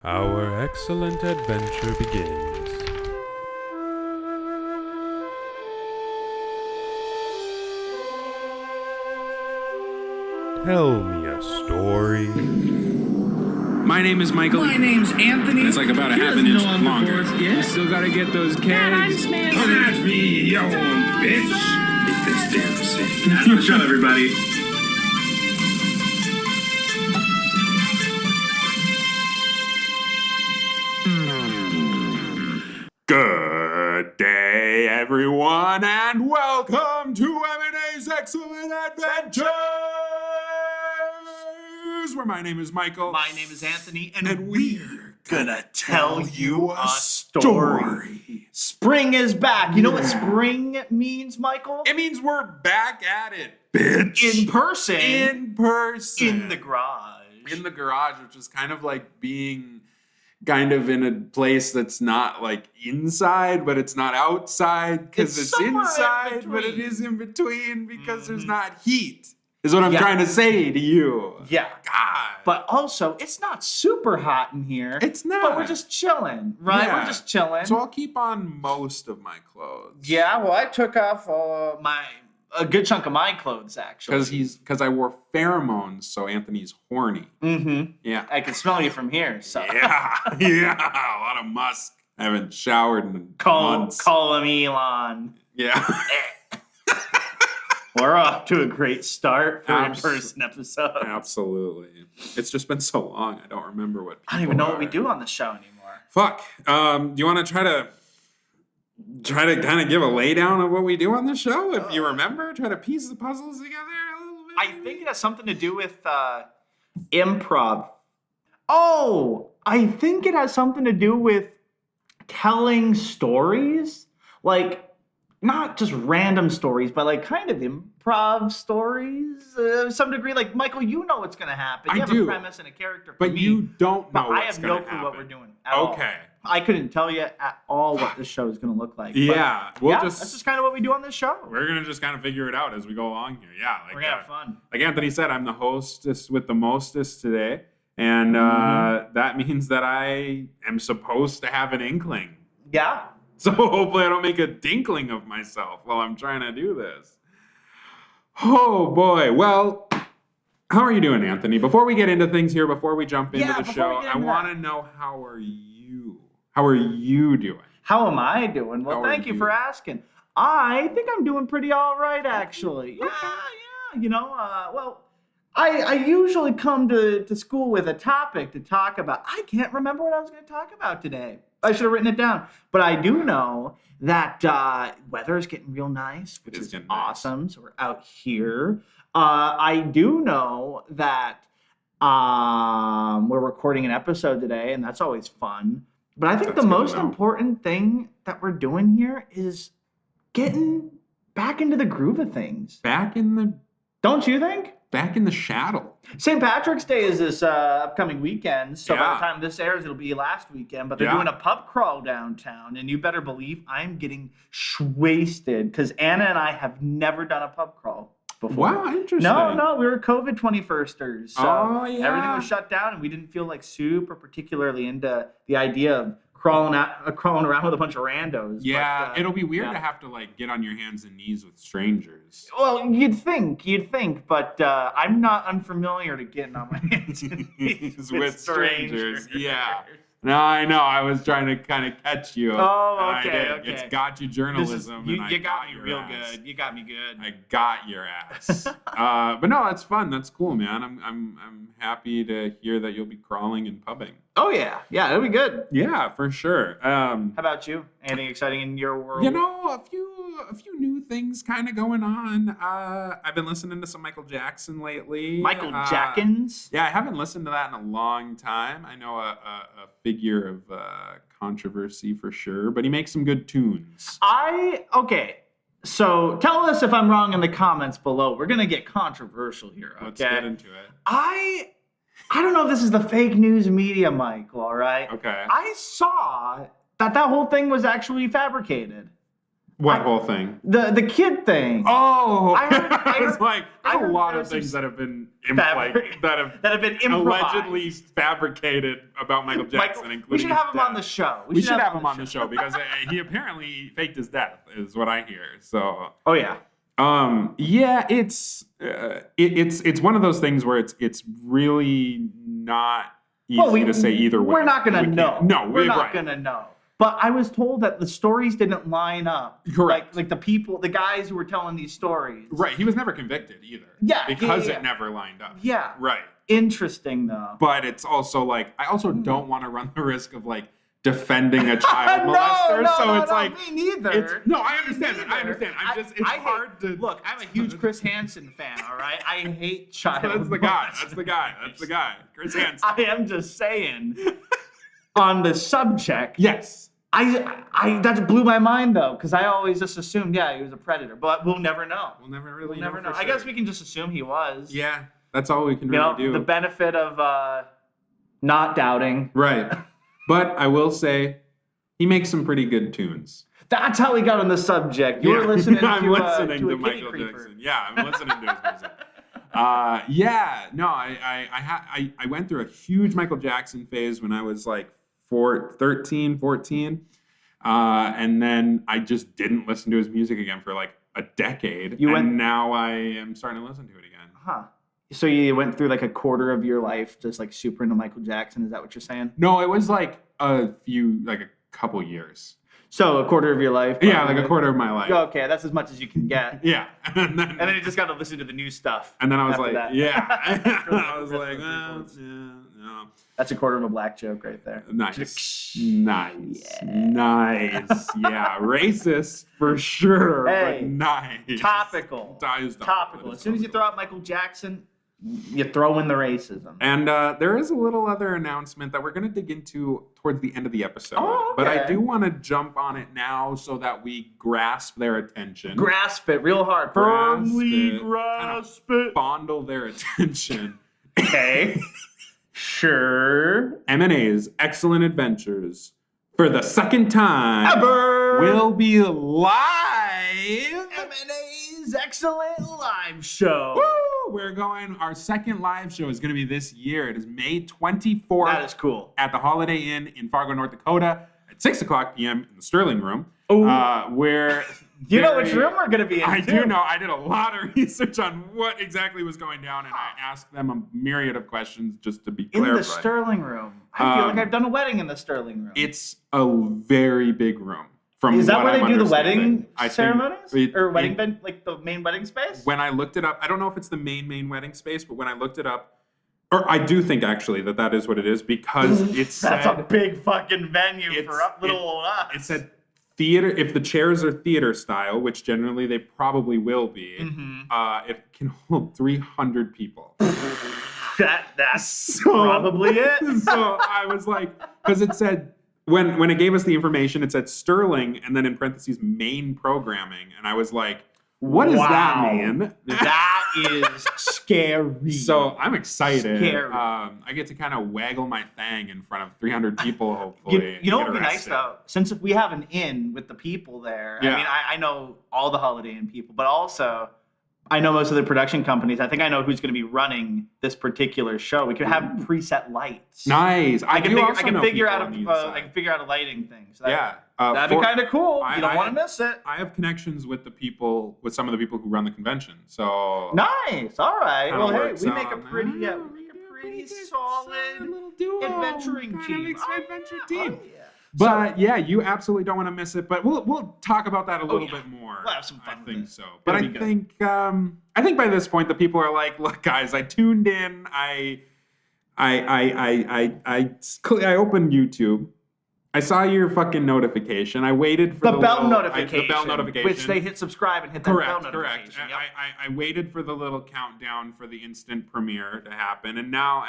Our excellent adventure begins. Tell me a story. My name is Michael. My name's Anthony. It's like about a half an inch longer. You still gotta get those kegs. Come at me, you old bitch. Hit this damn scene. Shut everybody. Good day, everyone, and welcome to M&A's Excellent Adventures, where my name is Michael. My name is Anthony, and we're gonna tell you a story. Spring is back. You know what spring means, Michael? It means we're back at it, bitch. In person. In person. In the garage. In the garage, which is kind of like being kind of in a place that's not like inside, but it's not outside because it's inside, but it is in between because there's not heat, is what I'm trying to say to you. Yeah. God. But also, it's not super hot in here. It's not. But we're just chilling, right? Yeah. We're just chilling. So I'll keep on most of my clothes. Yeah, well, I took off a good chunk of my clothes, actually. Because I wore pheromones, so Anthony's horny. Mm-hmm. Yeah. I can smell you from here, so. Yeah. A lot of musk. I haven't showered in months. Call him Elon. Yeah. We're off to a great start for in-person episode. Absolutely. It's just been so long. I don't remember what I don't even know what we do on the show anymore. Fuck. Do you want to try to kind of give a laydown of what we do on the show? If you remember, try to piece the puzzles together a little bit. I think it has something to do with improv. Oh, I think it has something to do with telling stories. Like, not just random stories, but like kind of improv stories to some degree. Like, Michael, you know what's going to happen. You have a premise and a character for me. But you don't know I what's have going no to clue happen. what we're doing at all. Okay. I couldn't tell you at all what this show is going to look like. Yeah. That's just kind of what we do on this show. We're going to just kind of figure it out as we go along here. Yeah. We're going to have fun. Like Anthony said, I'm the hostess with the mostest today. And that means that I am supposed to have an inkling. Yeah. So hopefully I don't make a dinkling of myself while I'm trying to do this. Oh, boy. Well, how are you doing, Anthony? Before we get into things here, before we jump into the show, I want to know, how are you? How are you doing? How am I doing? Well, thank you for asking. I think I'm doing pretty all right, actually. Yeah. You know, I usually come to school with a topic to talk about. I can't remember what I was going to talk about today. I should have written it down. But I do know that weather is getting real nice, which is awesome. Nice. So we're out here. I do know that we're recording an episode today, and that's always fun. But I think the most important thing that we're doing here is getting back into the groove of things. Don't you think? Back in the shadow. St. Patrick's Day is this upcoming weekend, so by the time this airs, it'll be last weekend. But they're doing a pub crawl downtown, and you better believe I'm getting wasted because Anna and I have never done a pub crawl before. Wow, interesting. No, we were COVID 21sters, so everything was shut down, and we didn't feel like super particularly into the idea of crawling around with a bunch of randos. Yeah, but, it'll be weird to have to like get on your hands and knees with strangers. Well, you'd think, but I'm not unfamiliar to getting on my hands and knees with strangers. Yeah. No, I know. I was trying to kind of catch you. Oh, okay. It's got you journalism. You got me real good. You got me good. I got your ass. But no, that's fun. That's cool, man. I'm happy to hear that you'll be crawling and pubbing. Oh yeah, it'll be good. Yeah, for sure. How about you? Anything exciting in your world? You know, a few new things kind of going on. I've been listening to some Michael Jackson lately. Michael Jackins? Yeah, I haven't listened to that in a long time. I know a figure of controversy for sure, but he makes some good tunes. Okay. So tell us if I'm wrong in the comments below. We're gonna get controversial here. Okay? Let's get into it. I don't know if this is the fake news media, Michael. All right. Okay. I saw that whole thing was actually fabricated. What whole thing? The kid thing. Oh, I was heard- like, I there's a heard lot there's of things some that have been that have been improvised. allegedly fabricated about Michael Jackson, including we should have his him on death. the show. We should have him on the show because he apparently faked his death, is what I hear. So, Oh yeah. yeah, it's one of those things where it's really not easy to say either way. We're not gonna know. No, we're not gonna know. But I was told that the stories didn't line up. Correct. Like the guys who were telling these stories. Right. He was never convicted either. Yeah. Because yeah. it never lined up. Yeah. Right. Interesting though. But it's also like I also don't want to run the risk of like defending a child molester. Me neither. I understand that. I understand. It's hard to look. I'm a huge Chris Hansen fan. All right. I hate child. That's the guy. That's the guy. Chris Hansen. I am just saying. On the subject. Yes. I that blew my mind though, because I always just assumed, he was a predator, but we'll never know. We'll never really know. for I sure. guess we can just assume he was. Yeah, that's all we can really do. The benefit of not doubting. Right. But I will say, he makes some pretty good tunes. That's how we got on the subject. You were listening I'm to listening to a Michael Kitty Jackson. Yeah, I'm listening to his music. I went through a huge Michael Jackson phase when I was like 13, 14. And then I just didn't listen to his music again for like a decade. Now I am starting to listen to it again. Huh. So you went through like a quarter of your life just like super into Michael Jackson. Is that what you're saying? No, it was like a couple years. So a quarter of your life? Yeah, like a quarter of my life. Okay, that's as much as you can get. Yeah. And then you just got to listen to the new stuff. And then I was like, that. yeah. I was like, no. That's a quarter of a black joke right there. Nice. Nice. Yeah, racist for sure, hey, but nice. Topical. Topical. As soon as you throw out Michael Jackson, you throw in the racism. And there is a little other announcement that we're going to dig into towards the end of the episode. Oh, okay. But I do want to jump on it now so that we grasp their attention. Grasp it real hard. Firmly grasp it. Fondle their attention. Okay. Sure. M&A's Excellent Adventures, for the second time ever, will be live. M&A's Excellent Live Show. Woo! Our second live show is going to be this year. It is May 24th. That is cool. At the Holiday Inn in Fargo, North Dakota at 6 o'clock p.m. in the Sterling Room. Where... You know which room we're going to be in, I do know. I did a lot of research on what exactly was going down, and I asked them a myriad of questions just to be clarified. In the Sterling Room. I feel like I've done a wedding in the Sterling Room. It's a very big room. Is that where they do the wedding ceremonies? Or like the main wedding space? When I looked it up, I don't know if it's the main wedding space, but when I looked it up, or I do think actually that is what it is, because it said... That's a big fucking venue for little old us. It said... theater, if the chairs are theater style, which generally they probably will be, it can hold 300 people. That's probably it. So I was like, because it said, when it gave us the information, it said Sterling and then in parentheses main programming. And I was like, what does that mean? That is scary. So I'm excited. Scary. I get to kind of waggle my thang in front of 300 people, hopefully. You know what would be nice, though? Since we have an inn with the people there, yeah. I mean, I know all the Holiday Inn people, but also I know most of the production companies. I think I know who's going to be running this particular show. We could have preset lights. Nice. I can figure out a lighting thing. So that'd be kind of cool. You don't want to miss it. I have connections with some of the people who run the convention. So nice. All right. Well, hey, we make a pretty solid duo, adventuring team. Adventure team. Oh, yeah. But yeah, you absolutely don't want to miss it. But we'll talk about that a little bit more. We'll have some fun. I think so. But I think by this point the people are like, look, guys, I tuned in. I opened YouTube. I saw your fucking notification. I waited for the bell notification, which they hit subscribe and hit that bell notification. Correct. Yep. I waited for the little countdown for the instant premiere to happen, and now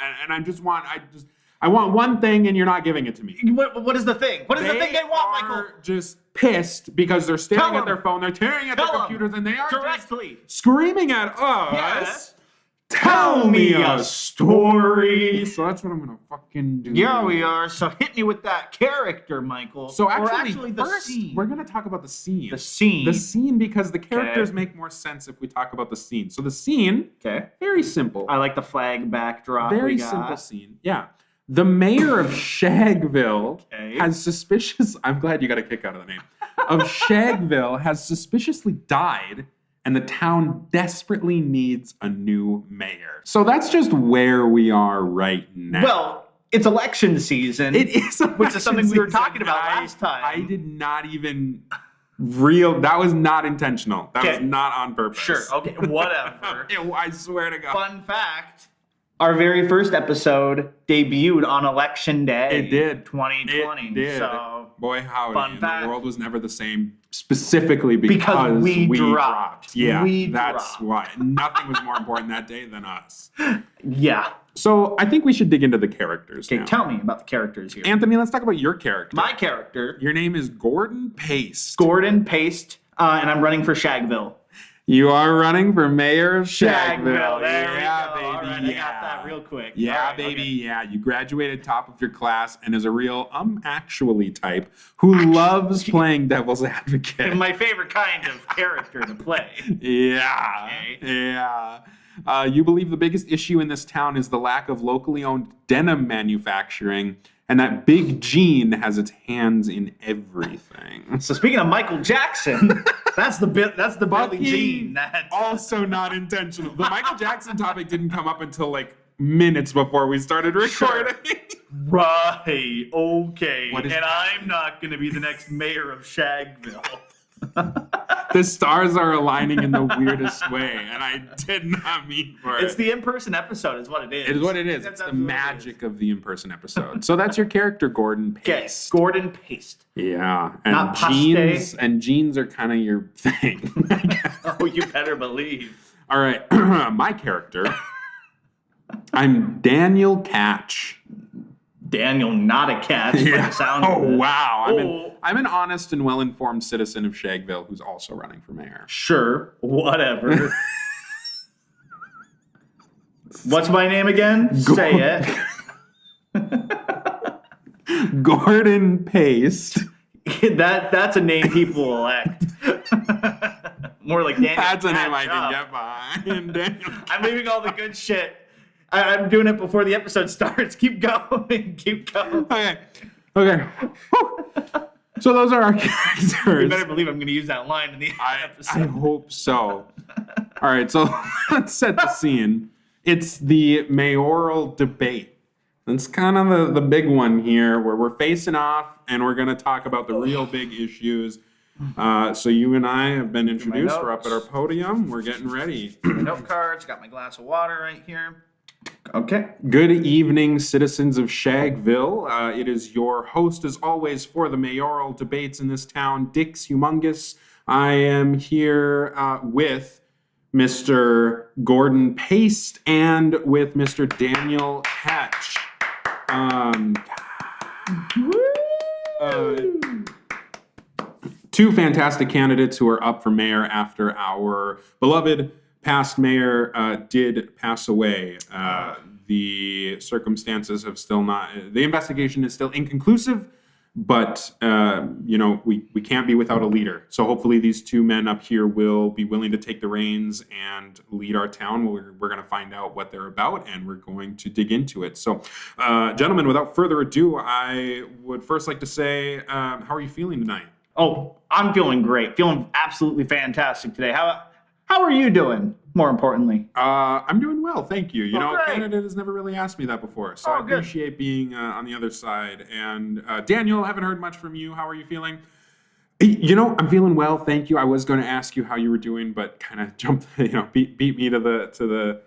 I want one thing, and you're not giving it to me. What is the thing? What is the thing they want, Michael? Just pissed because they're staring at their phone, they're staring at their computers, and they are directly just screaming at us. Yes. Tell me a story. So that's what I'm gonna fucking do. Yeah, we are. So hit me with that character, Michael. So Or actually the first, scene. we're gonna talk about the scene. The scene. The scene, because the characters make more sense if we talk about the scene. So the scene, Okay. very simple. I like the flag backdrop. Very we got. simple scene. Yeah. The mayor of Shagville Okay. has suspicious. I'm glad you got a kick out of the name. Of Shagville has suspiciously died, and the town desperately needs a new mayor. So that's just where we are right now. Well, it's election season. It is, which is something we were election talking season. about last time. I did not even that was not intentional. That was not on purpose. Sure. Okay. Whatever. I swear to God. Fun fact. Our very first episode debuted on Election Day. It did. 2020. It did. So, boy, howdy. fun And fact. the world was never the same, specifically because we dropped. dropped. Yeah, that's dropped. why. Nothing was more important that day than us. yeah. So I think we should dig into the characters Okay, now. tell me about the characters here. Anthony, let's talk about your character. My character, Your name is Gordon Paste. Gordon Paste, and I'm running for Shagville. You are running for mayor of Shagville. There Yeah, we go. baby. All right, yeah. I got that real quick. Yeah, All right, baby. okay. Yeah, you graduated top of your class and is a real actually type who loves playing devil's advocate. My favorite kind of character to play. Yeah. Okay. Yeah. You believe the biggest issue in this town is the lack of locally owned denim manufacturing, and that Big Gene has its hands in everything. So speaking of Michael Jackson, that's the Billie Jean. Also not intentional. The Michael Jackson topic didn't come up until like minutes before we started recording. Right. Okay. What is and happening? I'm not going to be the next mayor of Shagville. The stars are aligning in the weirdest way, and I did not mean for it. It's the in-person episode, is what it is. It is what it is. That's It's the absolutely magic of the in-person episode. So that's your character, Gordon Okay, Paste. Gordon Paste. Yeah, and Not jeans paste. and jeans are kind of your thing. Oh, you better believe. All right, my character. I'm Daniel Catch. Daniel, not a catch, by the sound Oh of it. wow! I'm an honest and well-informed citizen of Shagville who's also running for mayor. Sure, whatever. What's my name again? Say it. Gordon Paste. That's a name people will elect. More like Daniel. That's a name I Catch can up. get behind. Daniel. I'm leaving all the good shit. I'm doing it before the episode starts. Keep going. Keep going. Okay. Whew. So those are our characters. You better believe I'm going to use that line in the I episode. hope so. All right, so let's set the scene. It's the mayoral debate. That's kind of the big one here, where we're facing off and we're going to talk about the real big issues. So you and I have been introduced. We're up at our podium. We're getting ready. My note cards. Got my glass of water right here. Okay. Good evening, citizens of Shagville. It is your host, as always, for the mayoral debates in this town, Dix Humongous. I am here with Mr. Gordon Paste and with Mr. Daniel Hatch. Two fantastic candidates who are up for mayor after our beloved past mayor did pass away. The circumstances have still not, the investigation is still inconclusive, but, we can't be without a leader. So hopefully these two men up here will be willing to take the reins and lead our town. We're going to find out what they're about, and we're going to dig into it. So, gentlemen, without further ado, I would first like to say, how are you feeling tonight? Oh, I'm feeling great. Feeling absolutely fantastic today. How are you doing, more importantly? I'm doing well, thank you. You know, great. Canada has never really asked me that before, so Oh, I good. appreciate being on the other side. And Daniel, haven't heard much from you. How are you feeling? You know, I'm feeling well, thank you. I was going to ask you how you were doing, but kind of jumped, beat me to the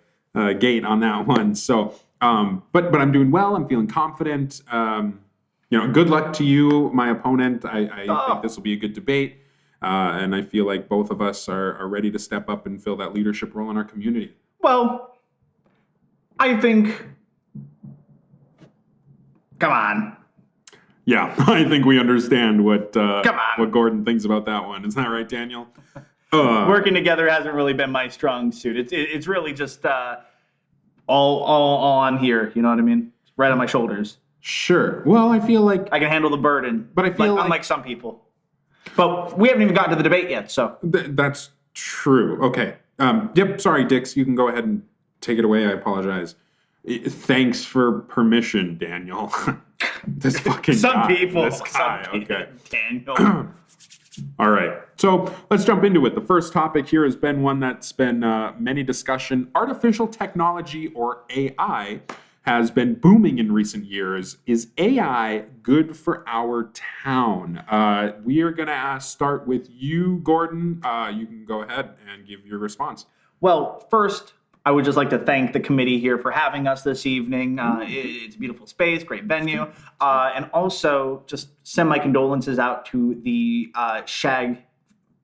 gate on that one. So, but I'm doing well. I'm feeling confident. Good luck to you, my opponent. I think this will be a good debate. And I feel like both of us are ready to step up and fill that leadership role in our community. Well, I think... Come on. Yeah, I think we understand what Come on. what Gordon thinks about that one. Isn't that right, Daniel? Working together hasn't really been my strong suit. It's really just all on here. You know what I mean? Right on my shoulders. Sure. Well, I feel like I can handle the burden. But I feel like unlike some people. But we haven't even gotten to the debate yet, so. That's true. Okay. Yep. Sorry, Dix. You can go ahead and take it away. I apologize. Thanks for permission, Daniel. This fucking some guy. people. This guy. Some people, Okay. Daniel. All right. So let's jump into it. The first topic here has been one that's been many discussion. Artificial technology, or AI, has been booming in recent years. Is AI good for our town? We are going to start with you, Gordon. You can go ahead and give your response. Well, first, I would just like to thank the committee here for having us this evening. It's a beautiful space, great venue. And also just send my condolences out to the Shag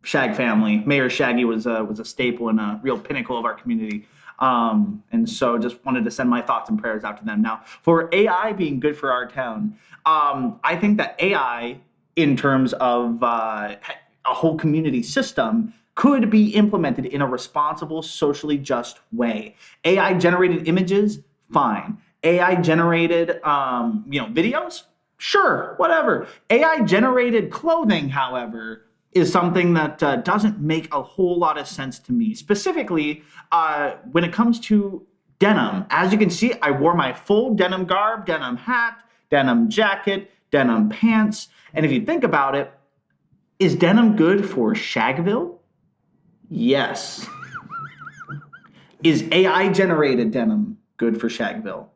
family. Mayor Shaggy was a staple and a real pinnacle of our community. And so just wanted to send my thoughts and prayers out to them. Now, for AI being good for our town, I think that AI, in terms of a whole community system, could be implemented in a responsible, socially just way. AI generated images, fine. AI generated, videos, sure, whatever. AI generated clothing, however, is something that doesn't make a whole lot of sense to me. Specifically, when it comes to denim. As you can see, I wore my full denim garb, denim hat, denim jacket, denim pants. And if you think about it, is denim good for Shagville? Yes. Is AI-generated denim good for Shagville?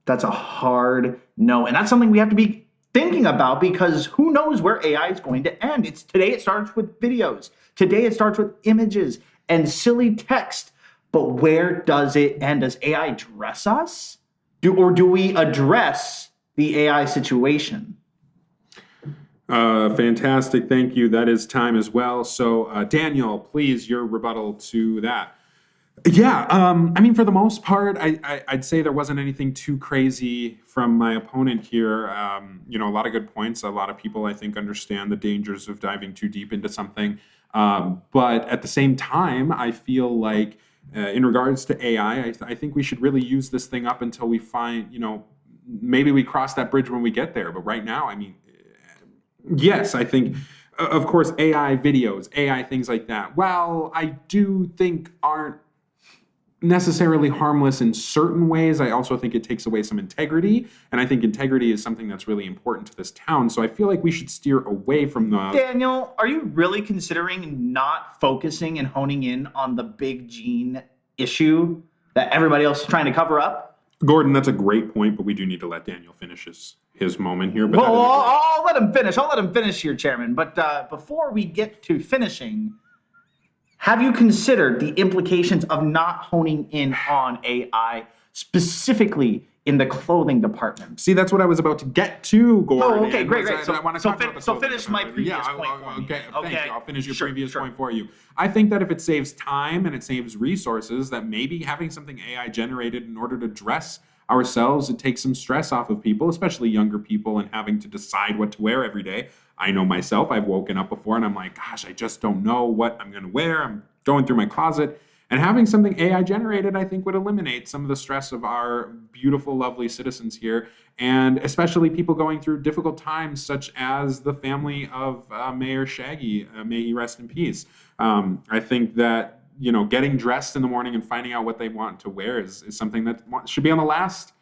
That's a hard no. And that's something we have to be thinking about, because who knows where AI is going to end. Today it starts with videos. Today it starts with images and silly text. But where does it end? Does AI dress us? Or do we address the AI situation? Fantastic. Thank you. That is time as well. So, Daniel, please, your rebuttal to that. Yeah, I mean, for the most part, I'd say there wasn't anything too crazy from my opponent here. A lot of good points. A lot of people, I think, understand the dangers of diving too deep into something. But at the same time, I feel like in regards to AI, I think we should really use this thing up until we find, maybe we cross that bridge when we get there. But right now, I mean, yes, I think, of course, AI videos, AI things like that, well, I do think aren't necessarily harmless in certain ways. I also think it takes away some integrity, and I think integrity is something that's really important to this town. So I feel like we should steer away from the... Daniel, are you really considering not focusing and honing in on the big gene issue that everybody else is trying to cover up? Gordon, that's a great point, but we do need to let Daniel finish his moment here. But well, I'll let him finish. I'll let him finish here, Chairman. But before we get to finishing, have you considered the implications of not honing in on AI, specifically in the clothing department? See, that's what I was about to get to, Gordon. Oh, okay, great. So finish my previous point for me. Okay, thank you. I'll finish your previous sure. point for you. I think that if it saves time and it saves resources, that maybe having something AI generated in order to dress ourselves, it takes some stress off of people, especially younger people, and having to decide what to wear every day. I know myself, I've woken up before and I'm like, gosh, I just don't know what I'm going to wear. I'm going through my closet. And having something AI generated, I think, would eliminate some of the stress of our beautiful, lovely citizens here, and especially people going through difficult times, such as the family of Mayor Shaggy. May he rest in peace. I think that, getting dressed in the morning and finding out what they want to wear is something that should be on the last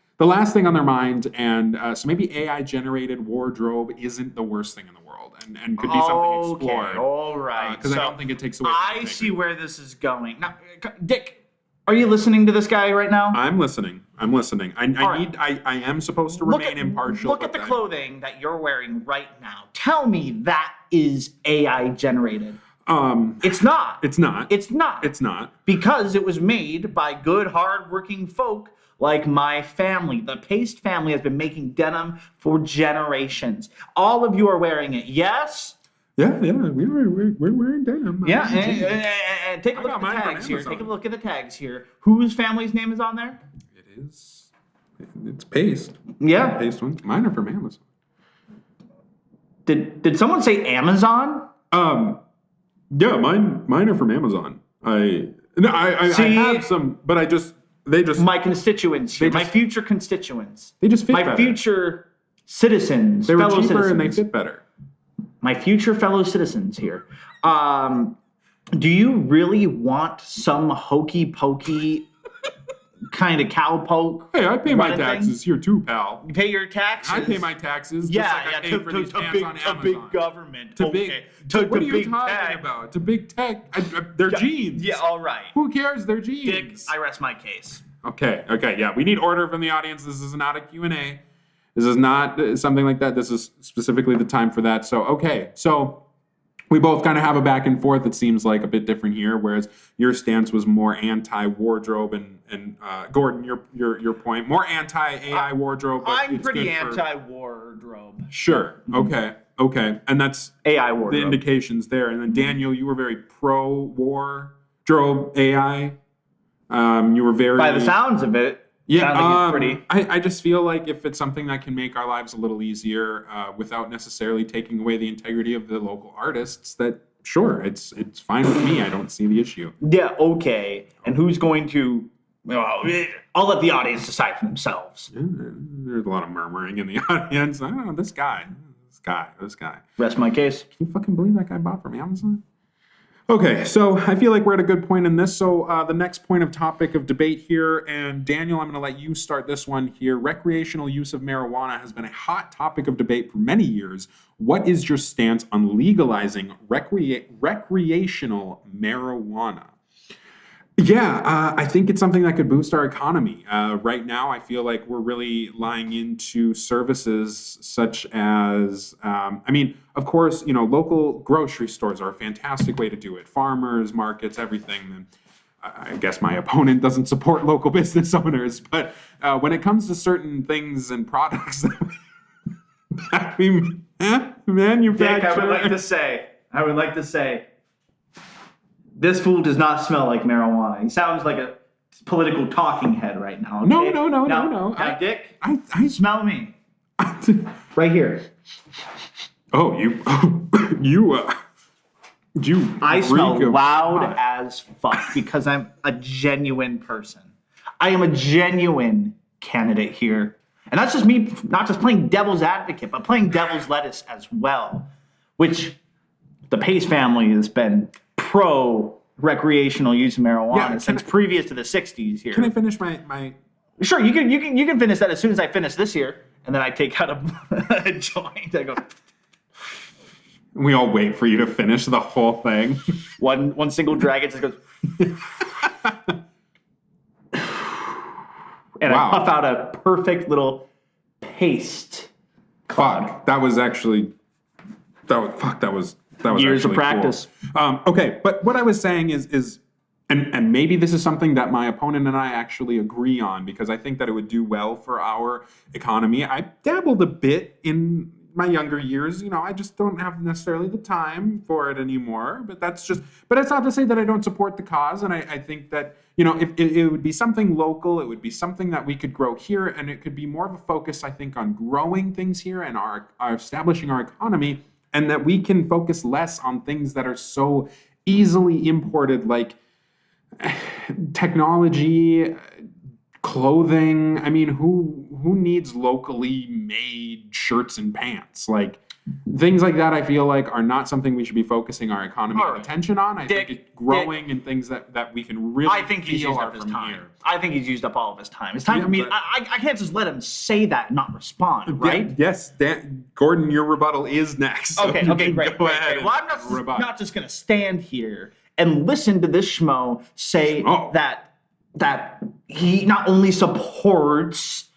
thing on their mind. And so maybe AI generated wardrobe isn't the worst thing in the world, and could be something explored. Okay, all right. Because I don't think it takes away. I see where this is going. Now, Dick, are you listening to this guy right now? I'm listening. I am supposed to remain impartial. Look at the clothing that you're wearing right now. Tell me that is AI generated. It's not. It's not. It's not. It's not. Because it was made by good, hard-working folk like my family. The Paste family has been making denim for generations. All of you are wearing it, yes? Yeah, we're wearing denim. Yeah, and take a look at the tags here. Take a look at the tags here. Whose family's name is on there? It is. It's Paste. Yeah. Paste ones. Mine are from Amazon. Did someone say Amazon? Yeah, mine are from Amazon. I have some, but I just my constituents here, my future constituents. They just fit my better. Future citizens. They were fellow cheaper citizens. and they fit better. My future fellow citizens here. Do you really want some hokey pokey kind of cowpoke? Hey, I pay my running taxes here too, pal. You pay your taxes? I pay my taxes just Yeah, like I pay for these pants on Amazon. To big government. To okay. big, what are to you big talking tech. about? To big tech. They're jeans. Yeah, all right. Who cares? They're Dick, jeans. I rest my case. Okay, yeah. We need order from the audience. This is not a Q&A. This is not something like that. This is specifically the time for that. So, okay. So we both kind of have a back and forth. It seems like a bit different here, whereas your stance was more anti-wardrobe and Gordon, your point, more anti-AI wardrobe. But I'm it's pretty good for- anti-wardrobe. Sure. Okay. And that's AI the wardrobe. indications there. And then Daniel, you were very pro-wardrobe AI. You were very... By the sounds of it, sounds like it's pretty. I just feel like if it's something that can make our lives a little easier without necessarily taking away the integrity of the local artists, that sure, it's fine with me. I don't see the issue. Yeah, okay. And who's going to... Well, I'll let the audience decide for themselves. Yeah, there's a lot of murmuring in the audience. I don't know, this guy. Rest my case. Can you fucking believe that guy bought from Amazon? Okay, so I feel like we're at a good point in this. So the next point of topic of debate here, and Daniel, I'm going to let you start this one here. Recreational use of marijuana has been a hot topic of debate for many years. What is your stance on legalizing recreational marijuana? Yeah, I think it's something that could boost our economy. Right now, I feel like we're really lying into services such as, of course, local grocery stores are a fantastic way to do it. Farmers, markets, everything. And I guess my opponent doesn't support local business owners, but when it comes to certain things and products that we manufacture... Dick, I would like to say, this fool does not smell like marijuana. He sounds like a political talking head right now. Okay? No. Now, Dick, I smell me. Right here. Oh, you I smell reek of loud pot. as fuck because I'm a genuine person. I am a genuine candidate here. And that's just me not just playing devil's advocate, but playing devil's lettuce as well, which the Pace family has been pro recreational use of marijuana since previous to the 60s here. Can I finish my Sure, you can finish that as soon as I finish this here, and then I take out a joint. I go We all wait for you to finish the whole thing. one single drag, it just goes and Wow. I puff out a perfect little paste. Fuck. That was years Years of actually practice. Cool. Okay, but what I was saying is and maybe this is something that my opponent and I actually agree on, because I think that it would do well for our economy. I dabbled a bit in my younger years. I just don't have necessarily the time for it anymore. But it's not to say that I don't support the cause. And I think that, if it would be something local, it would be something that we could grow here, and it could be more of a focus, I think, on growing things here and our establishing our economy, and that we can focus less on things that are so easily imported, like technology, clothing. I mean, who needs locally made shirts and pants? Like, things like that, I feel like, are not something we should be focusing our economy and attention on. I think it's growing and things that we can really I think he's feel used are up his from time. here. I think he's used up all of his time. It's time for me. but- I can't just let him say that and not respond, right? Yes, Gordon, your rebuttal is next. So Okay, you okay, can great. go ahead Well, I'm and rebut. not just going to stand here and listen to this schmo say that he not only supports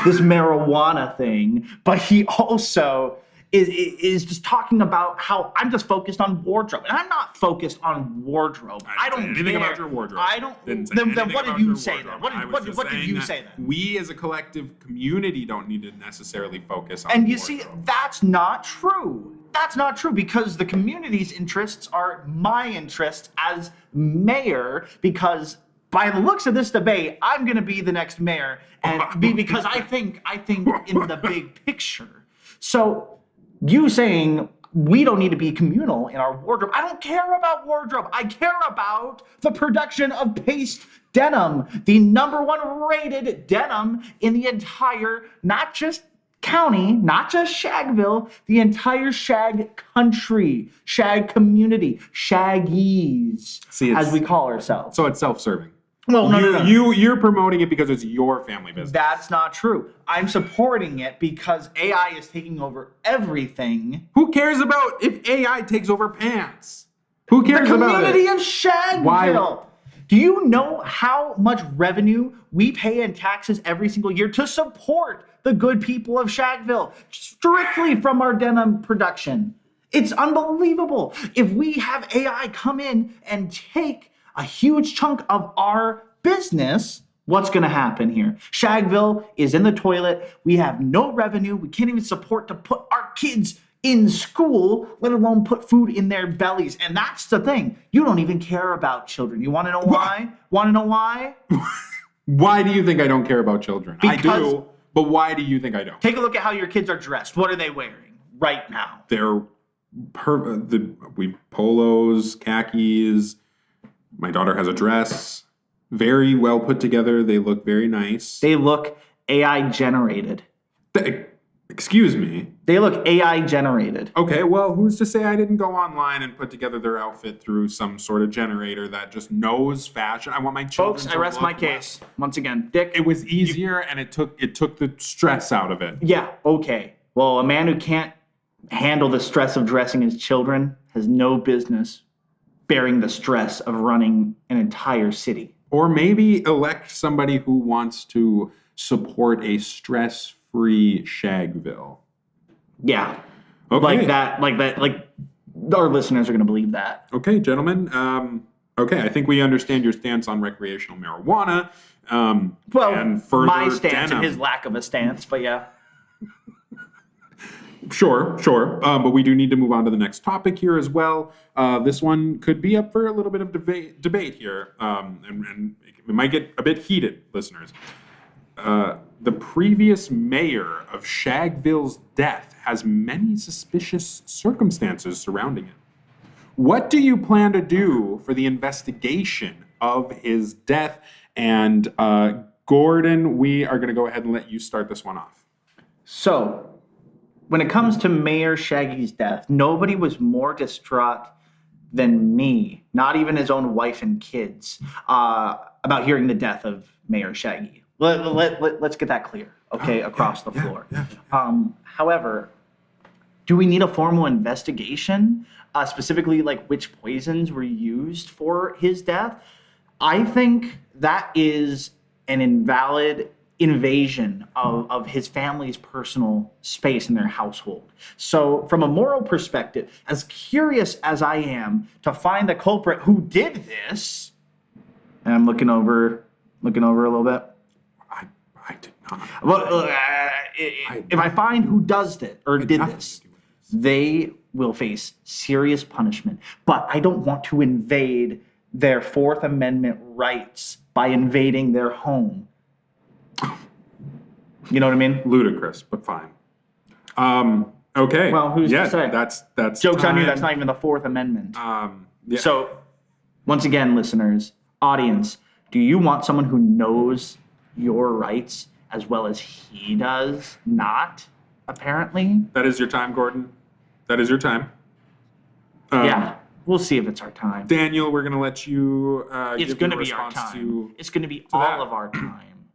this marijuana thing, but he also is just talking about how I'm just focused on wardrobe, and I'm not focused on wardrobe. I don't say anything care. about your wardrobe. I don't. Didn't say Then anything what did about you your say wardrobe. then? I was What just did saying you that say then? We as a collective community don't need to necessarily focus on And you wardrobe. see, that's not true. That's not true, because the community's interests are my interests as mayor, because by the looks of this debate, I'm going to be the next mayor, and because I think in the big picture. So you saying we don't need to be communal in our wardrobe. I don't care about wardrobe. I care about the production of paste denim, the #1 rated denim in the entire, not just county, not just Shagville, the entire Shag country, Shag community, Shaggies, as we call ourselves. So it's self-serving. Well, no. You're promoting it because it's your family business. That's not true. I'm supporting it because AI is taking over everything. Who cares about if AI takes over pants? Who cares about it? The community of Shagville. Why? Do you know how much revenue we pay in taxes every single year to support the good people of Shagville, strictly from our denim production? It's unbelievable. If we have AI come in and take a huge chunk of our business, what's going to happen here? Shagville is in the toilet. We have no revenue. We can't even support to put our kids in school, let alone put food in their bellies. And that's the thing. You don't even care about children. You want to know why? Want to know why? Why do you think I don't care about children? Because I do, but why do you think I don't? Take a look at how your kids are dressed. What are they wearing right now? They're polos, khakis. My daughter has a dress. Very well put together. They look very nice. They look AI generated. Excuse me. They look AI generated. Okay, well, who's to say I didn't go online and put together their outfit through some sort of generator that just knows fashion? I want my children Folks, to I rest my case. Once again, Dick. It was easier and it took the stress out of it. Yeah, okay. Well, a man who can't handle the stress of dressing his children has no business bearing the stress of running an entire city. Or maybe elect somebody who wants to support a stress-free Shagville. Yeah. Okay. Like our listeners are going to believe that. Okay, gentlemen. Okay, I think we understand your stance on recreational marijuana. And further my stance denim. and his lack of a stance, but yeah. Sure. But we do need to move on to the next topic here as well. This one could be up for a little bit of debate here, and it might get a bit heated, listeners. The previous mayor of Shagville's death has many suspicious circumstances surrounding it. What do you plan to do for the investigation of his death? And Gordon, we are going to go ahead and let you start this one off. So, when it comes to Mayor Shaggy's death, nobody was more distraught than me, not even his own wife and kids, about hearing the death of Mayor Shaggy. Let's get that clear, okay, across the floor. However, do we need a formal investigation, specifically like which poisons were used for his death? I think that is an invalid invasion of his family's personal space in their household. So from a moral perspective, as curious as I am to find the culprit who did this, and I'm looking over a little bit. I did not. Well, if I find who does it or did this, they will face serious punishment. But I don't want to invade their Fourth Amendment rights by invading their home. You know what I mean? Ludicrous, but fine. Okay. Well, who's to say? That's Joke's time. on you, that's not even the Fourth Amendment. Yeah. So, once again, listeners, audience, do you want someone who knows your rights as well as he does not, apparently? That is your time, Gordon. That is your time. Yeah, we'll see if it's our time. Daniel, we're going to let you It's give going to your be our response time. It's going to be all of our time.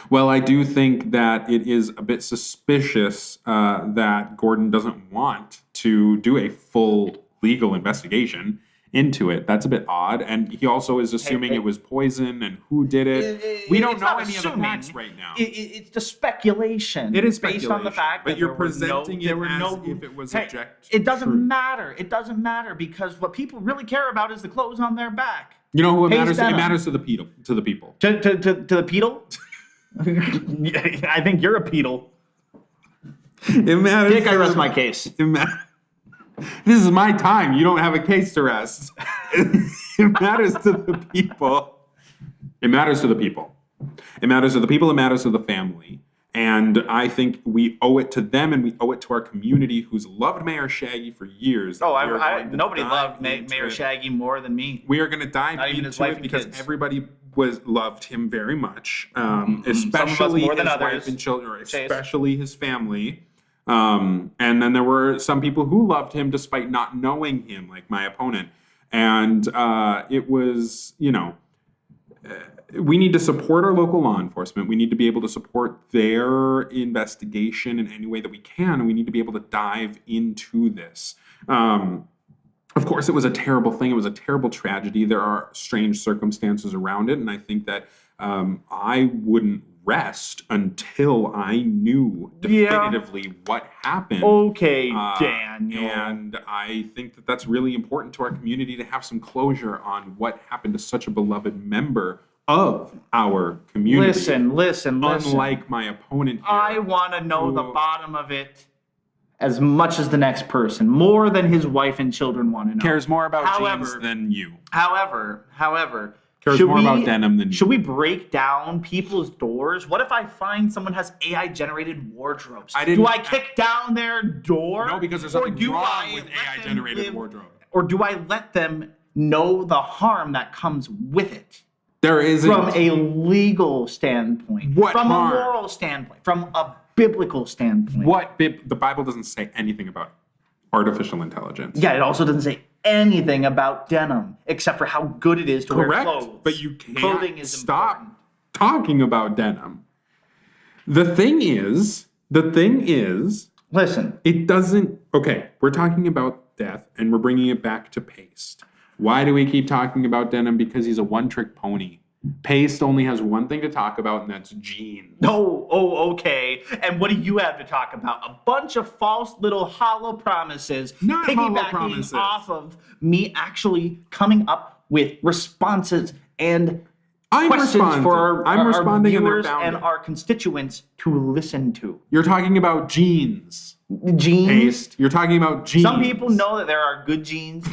Well, I do think that it is a bit suspicious that Gordon doesn't want to do a full legal investigation into it. That's a bit odd. And he also is assuming it was poison and who did it. We don't know any of the facts right now. It's the speculation. It is based on the fact but that you're presenting it as if it was It doesn't matter. It doesn't matter because what people really care about is the clothes on their back. You know who it matters to? It denim. matters to the people. To the people. To the pedal? I think you're a pedal. It matters. Dick, I rest my case. This is my time. You don't have a case to rest. It matters to the people. It matters to the people. It matters to the people. It matters to the family. And I think we owe it to them, and we owe it to our community who's loved Mayor Shaggy for years. Oh, nobody loved Mayor Shaggy more than me. We are going to dive into it because everybody loved him very much, especially his wife and children, especially his family. And then there were some people who loved him despite not knowing him, like my opponent. And it was, we need to support our local law enforcement. We need to be able to support their investigation in any way that we can. And we need to be able to dive into this. Of course, it was a terrible thing. It was a terrible tragedy. There are strange circumstances around it. And I think that I wouldn't rest until I knew definitively what happened. Okay, Daniel. And I think that that's really important to our community to have some closure on what happened to such a beloved member of our community. Listen. Unlike my opponent here. I want to know the bottom of it as much as the next person, more than his wife and children want to know. Cares more about jeans than you. However, cares more about denim than you. Should we break down people's doors? What if I find someone has AI-generated wardrobes? Do I kick down their door? No, because there's something wrong with AI-generated wardrobe. Or do I let them know the harm that comes with it? There isn't. From a legal standpoint. From a moral standpoint. From a biblical standpoint. The Bible doesn't say anything about artificial intelligence. Yeah, it also doesn't say anything about denim, except for how good it is to wear clothes. But you can't stop talking about denim. The thing is, listen, it doesn't, okay, we're talking about death and we're bringing it back to Paste. Why do we keep talking about denim? Because he's a one-trick pony. Paste only has one thing to talk about, and that's jeans. Oh, okay. And what do you have to talk about? A bunch of false little hollow promises, piggybacking off of me actually coming up with responses and questions for our viewers and our constituents to listen to. You're talking about jeans. Jeans? Paste. You're talking about jeans. Some people know that there are good jeans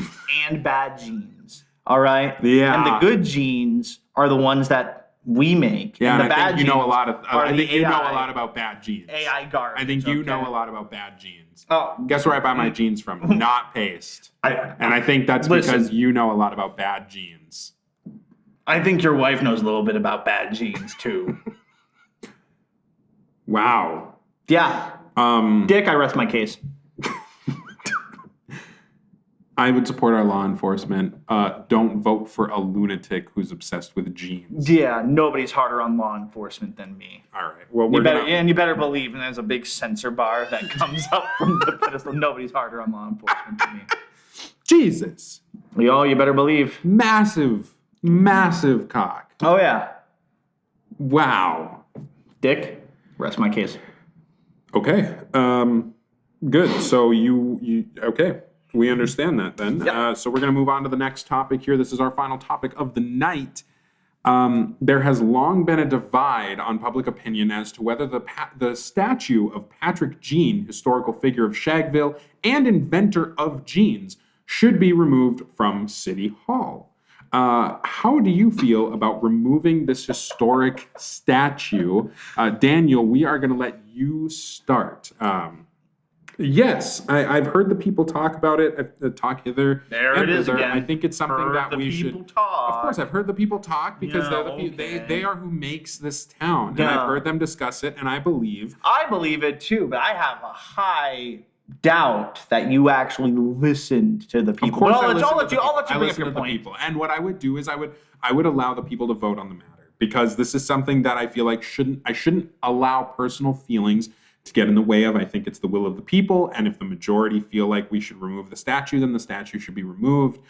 and bad jeans. All right? Yeah. And the good jeans are the ones that we make. Yeah, and the bad jeans you know a lot of. I think you know a lot about bad jeans. AI garbage. I think you know a lot about bad jeans. Oh, guess where I buy my jeans from? Not Paste. And I think that's because you know a lot about bad jeans. I think your wife knows a little bit about bad jeans too. Wow. Yeah. Dick, I rest my case. I would support our law enforcement. Don't vote for a lunatic who's obsessed with jeans. Yeah, nobody's harder on law enforcement than me. All right. Well, you better believe, and there's a big censor bar that comes up from the pedestal. Nobody's harder on law enforcement than me. Jesus. You better believe. Massive cock. Oh yeah. Wow. Dick, rest my case. Okay. Good. So you okay. We understand that then. Yep. So we're going to move on to the next topic here. This is our final topic of the night. There has long been a divide on public opinion as to whether the statue of Patrick Jean, historical figure of Shagville and inventor of jeans, should be removed from City Hall. How do you feel about removing this historic statue? Daniel, we are going to let you start. Yes, I've heard the people talk about it, talk hither and thither. Again. I think it's something that we should talk. Of course, I've heard the people talk because they are who makes this town. Yeah. And I've heard them discuss it, and I believe it too, but I have a high doubt that you actually listened to the people. Of course, I'll let you bring up your point. And what I would do is I would allow the people to vote on the matter, because this is something that I feel like I shouldn't allow personal feelings to get in the way of. I think it's the will of the people, and if the majority feel like we should remove the statue, then the statue should be removed.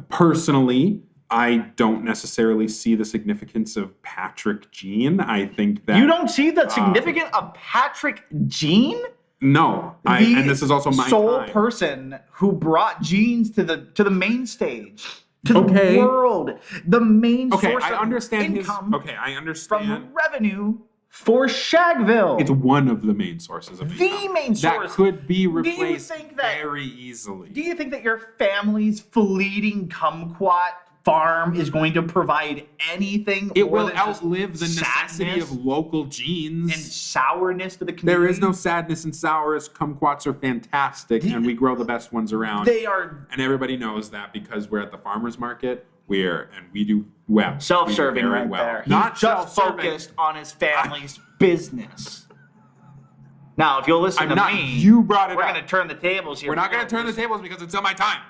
Personally, I don't necessarily see the significance of Patrick Jean. I think that you don't see the significance of Patrick Jean. No, and this is also my sole person who brought jeans to the main stage, to the world, the main source of income. I understand from revenue for Shagville. It's one of the main sources of income. The main source. That could be replaced very easily. Do you think that your family's fleeting kumquat farm is going to provide anything. It more will than just outlive the necessity sadness of local genes. and sourness to the community. There is no sadness and sourness. Kumquats are fantastic, and we grow the best ones around. They are And everybody knows that because we're at the farmer's market. We do well. self-serving We do very right well. there. Not He's just self-serving. focused on his family's business. Now, if you'll listen I'm to not. me, You brought it we're up. going to turn the tables here. We're not going to turn the tables because it's still my time.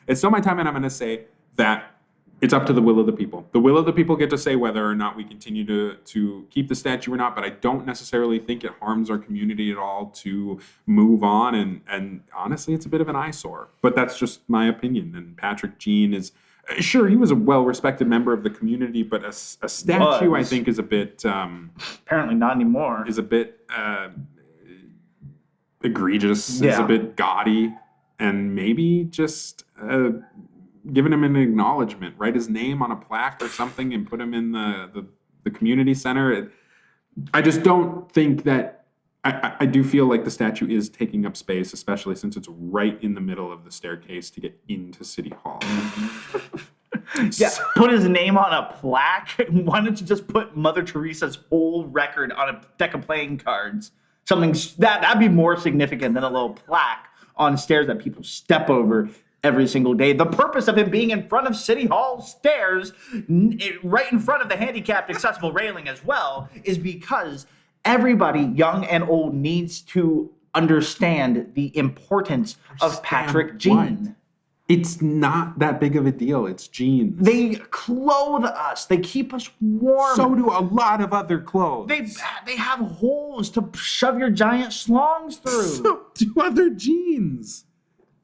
It's still my time, and I'm going to say that it's up to the will of the people. The will of the people get to say whether or not we continue to keep the statue or not, but I don't necessarily think it harms our community at all to move on, and honestly, it's a bit of an eyesore. But that's just my opinion, and Patrick Jean is... Sure, he was a well-respected member of the community, but a statue, I think, is a bit... Apparently not anymore. Is a bit egregious, is Yeah. a bit gaudy, and maybe just giving him an acknowledgement. Write his name on a plaque or something and put him in the community center. I just don't think that... I do feel like the statue is taking up space, especially since it's right in the middle of the staircase to get into City Hall. Yeah, put his name on a plaque. Why don't you just put Mother Teresa's whole record on a deck of playing cards? Something that'd be more significant than a little plaque on stairs that people step over every single day. The purpose of him being in front of City Hall stairs, right in front of the handicapped accessible railing as well, is because everybody, young and old, needs to understand the importance of Patrick Jean. It's not that big of a deal. It's jeans. They clothe us. They keep us warm. So do a lot of other clothes. They have holes to shove your giant slongs through. So do other jeans.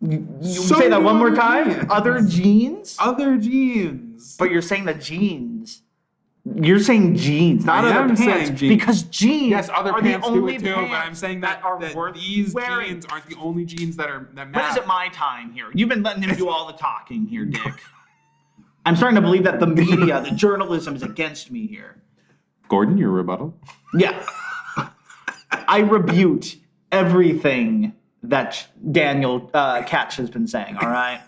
You So say that do one more other time? jeans. Other jeans? Other jeans. But you're saying the jeans. You're saying jeans, not I other am pants. saying jeans. Because jeans Yes, other are pants the do only it too, but I'm pants saying that worth these wearing. jeans aren't the only jeans that When matter. is it my time here? You've been letting him do all the talking here, Dick. I'm starting to believe that the media, the journalism is against me here. Gordon, your rebuttal? Yeah. I rebut everything that Daniel Katch has been saying, all right?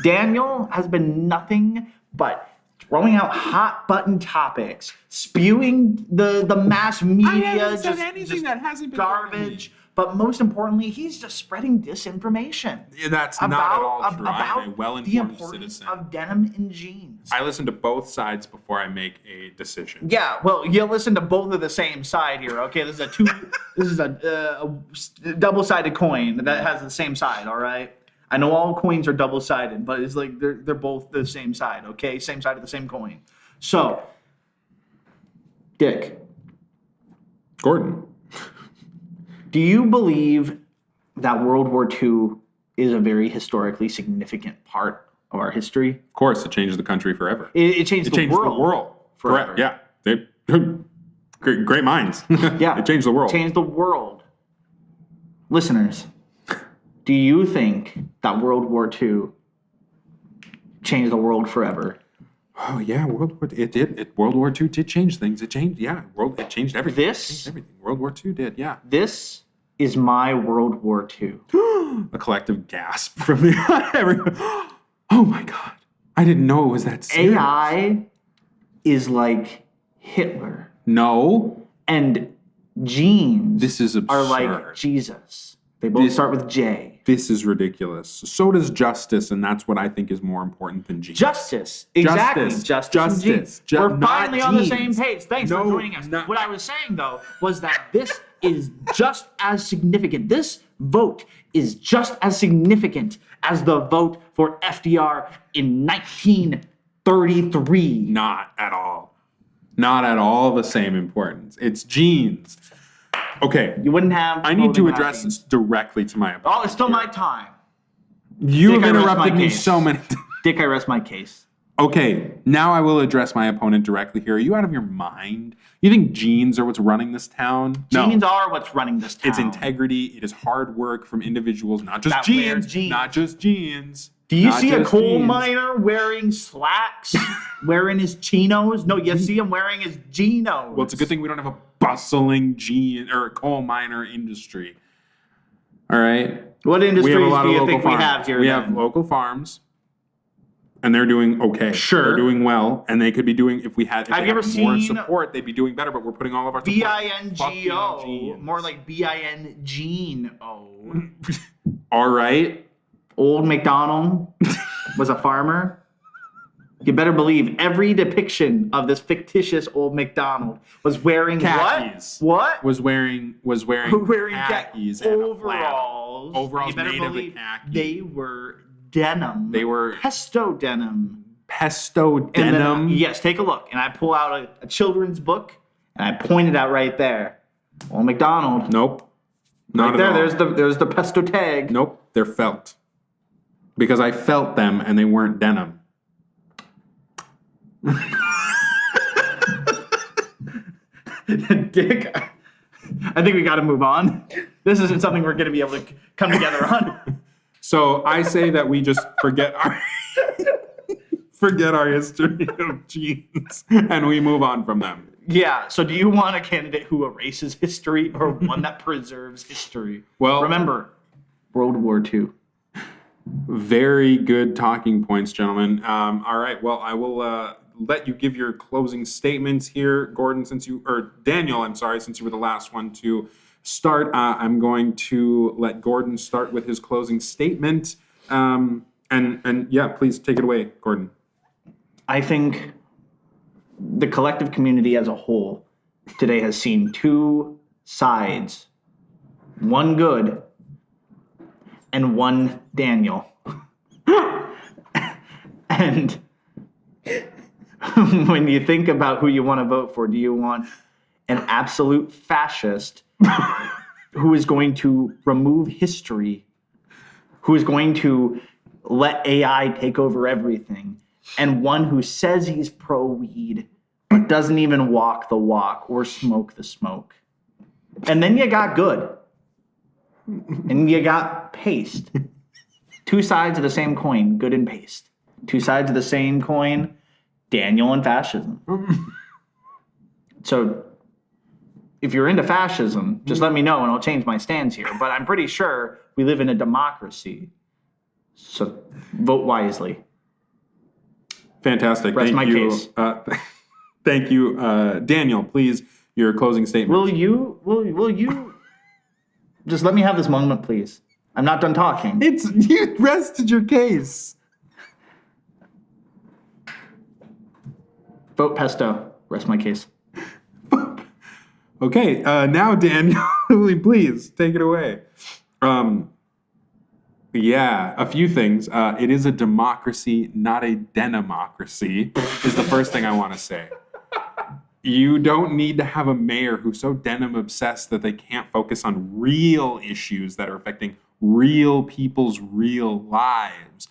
Daniel has been nothing but throwing out hot button topics, spewing the mass media, just that hasn't been garbage. But most importantly, he's just spreading disinformation. Yeah, that's not at all true. I'm a About well-informed the importance citizen. of denim and jeans. I listen to both sides before I make a decision. Yeah, well, you listen to both of the same side here. Okay, this is a double-sided coin that has the same side. All right, I know all coins are double-sided, but it's like they're both the same side. Okay, same side of the same coin. So, Dick, Gordon. do you believe that World War II is a very historically significant part of our history? Of course, it changed the country forever. It changed the world. Forever. Correct. Yeah. Great minds. Yeah. It changed the world. Changed the world. Listeners, do you think that World War II changed the world forever? Oh yeah, World War II did change things. It changed. Yeah, it changed everything. This- It changed everything. World War II did. Yeah. This is my World War II. A collective gasp from the everyone. Oh my god! I didn't know it was that serious. AI is like Hitler, No, and genes this is absurd. are like Jesus. They both start with J. This is ridiculous. So does justice, and that's what I think is more important than genes. Justice. Exactly. Justice. And genes. We're not finally on the genes. same page. Thanks for No, joining us. not- What I was saying, though, was that this is just as significant. This vote is just as significant as the vote for FDR in 1933. Not at all. Not at all the same importance. It's genes. Okay, You wouldn't have. I need to voting address machines. this directly to my opponent. Oh, it's still my time. You Dick, have I rest my interrupted me case. so many times. Dick, I rest my case. Okay, now I will address my opponent directly here. Are you out of your mind? You think genes are what's running this town? Genes No. are what's running this town. It's integrity. It is hard work from individuals, not just That wear genes. jeans. Not just genes. Do you Not see a just coal genes. miner wearing slacks, wearing his chinos? No, you see him wearing his genos. Well, it's a good thing we don't have a bustling gene or coal miner industry. All right. What We industries have a lot do of you local think we farms. have here? We then? have local farms. and they're doing okay. Sure. They're doing well, and they could be doing, if Have you ever more seen support, they'd be doing better, but we're putting all of our support fucking on BINGO, genes. more like BINGENO. All right. Old MacDonald was a farmer. You better believe every depiction of this fictitious old MacDonald was wearing khakis. What? Was wearing khakis and overalls. Overalls You better made of the believe khaki. They were denim. They were pesto denim. pesto And then, denim. yes, take a look. And I pull out a children's book and I point it out right there. Old MacDonald. Nope. Not Right there. at all. There's the pesto tag. Nope. They're felt. Because I felt them and they weren't denim. Dick, I think we got to move on. This isn't something we're going to be able to come together on. So I say that we just forget our history of genes and we move on from them. Yeah, so do you want a candidate who erases history or one that preserves history? Well, remember, World War II. Very good talking points, gentlemen. All right, well, I will let you give your closing statements here, Gordon, Daniel, I'm sorry, since you were the last one to start. I'm going to let Gordon start with his closing statement. And yeah, please take it away, Gordon. I think the collective community as a whole today has seen two sides, one good and one Daniel. And when you think about who you want to vote for, do you want an absolute fascist who is going to remove history, who is going to let AI take over everything, and one who says he's pro-weed but doesn't even walk the walk or smoke the smoke? And then you got good. And you got paste. Two sides of the same coin, good and paste. Two sides of the same coin, Daniel and fascism. So if you're into fascism, just let me know and I'll change my stance here. But I'm pretty sure we live in a democracy. So vote wisely. Fantastic. Rest Thank my you. case. Thank you. Daniel, please, your closing statement. Will you just let me have this moment, please? I'm not done talking. You rested your case. Vote pesto. Rest my case. Okay, now Daniel, please take it away. Yeah, a few things. It is a democracy, not a denimocracy, is the first thing I want to say. You don't need to have a mayor who's so denim obsessed that they can't focus on real issues that are affecting real people's real lives,